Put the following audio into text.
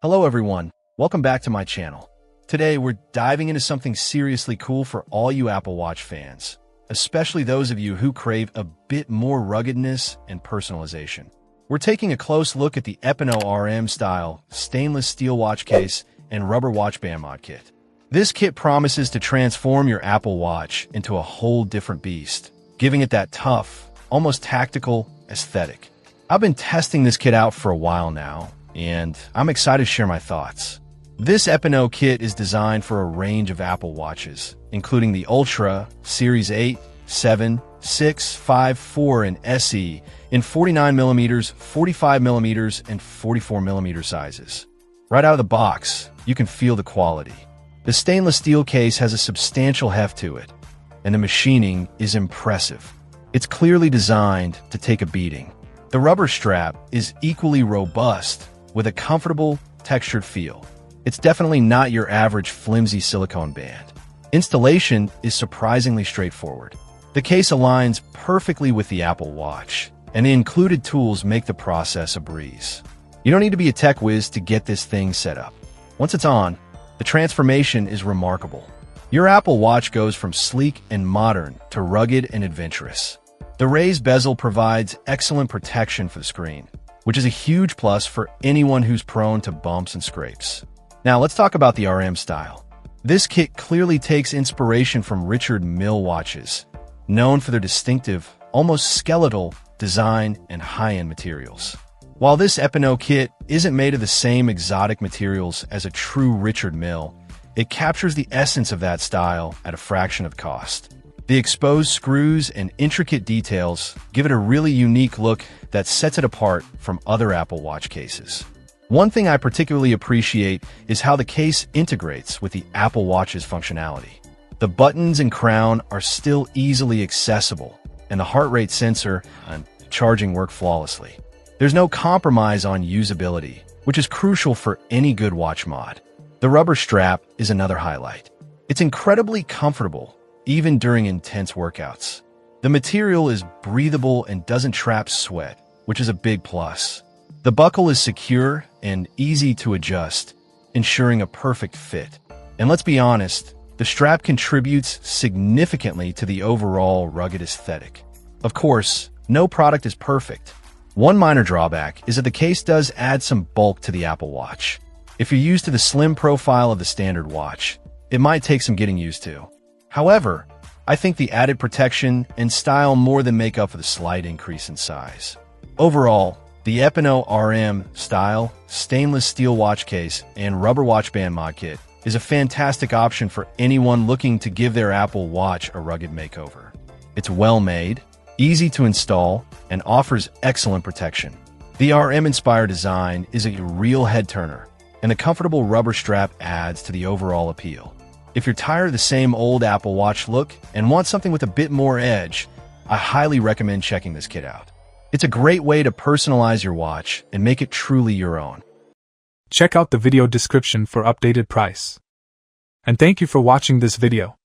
Hello everyone, welcome back to my channel. Today we're diving into something seriously cool for all you Apple Watch fans, especially those of you who crave a bit more ruggedness and personalization. We're taking a close look at the EPANO RM style stainless steel watch case and rubber watch band mod kit. This kit promises to transform your Apple Watch into a whole different beast, giving it that tough, almost tactical aesthetic. I've been testing this kit out for a while now, and I'm excited to share my thoughts. This EPANO kit is designed for a range of Apple Watches, including the Ultra, Series 8, 7, 6, 5, 4, and SE in 49mm, 45mm, and 44mm sizes. Right out of the box, you can feel the quality. The stainless steel case has a substantial heft to it, and the machining is impressive. It's clearly designed to take a beating. The rubber strap is equally robust, with a comfortable, textured feel. It's definitely not your average flimsy silicone band. Installation is surprisingly straightforward. The case aligns perfectly with the Apple Watch, and the included tools make the process a breeze. You don't need to be a tech whiz to get this thing set up. Once it's on, the transformation is remarkable. Your Apple Watch goes from sleek and modern to rugged and adventurous. The raised bezel provides excellent protection for the screen, which is a huge plus for anyone who's prone to bumps and scrapes. Now let's talk about the RM style. This kit clearly takes inspiration from Richard Mille watches, known for their distinctive, almost skeletal design and high-end materials. While this EPANO kit isn't made of the same exotic materials as a true Richard Mille, it captures the essence of that style at a fraction of the cost. The exposed screws and intricate details give it a really unique look that sets it apart from other Apple Watch cases. One thing I particularly appreciate is how the case integrates with the Apple Watch's functionality. The buttons and crown are still easily accessible, and the heart rate sensor and charging work flawlessly. There's no compromise on usability, which is crucial for any good watch mod. The rubber strap is another highlight. It's incredibly comfortable, even during intense workouts. The material is breathable and doesn't trap sweat, which is a big plus. The buckle is secure and easy to adjust, ensuring a perfect fit. And let's be honest, the strap contributes significantly to the overall rugged aesthetic. Of course, no product is perfect. One minor drawback is that the case does add some bulk to the Apple Watch. If you're used to the slim profile of the standard watch, it might take some getting used to. However, I think the added protection and style more than make up for the slight increase in size. Overall, the EPANO RM style, stainless steel watch case, and rubber watch band mod kit is a fantastic option for anyone looking to give their Apple Watch a rugged makeover. It's well made, easy to install, and offers excellent protection. The RM-inspired design is a real head-turner, and the comfortable rubber strap adds to the overall appeal. If you're tired of the same old Apple Watch look and want something with a bit more edge, I highly recommend checking this kit out. It's a great way to personalize your watch and make it truly your own. Check out the video description for updated price. And thank you for watching this video.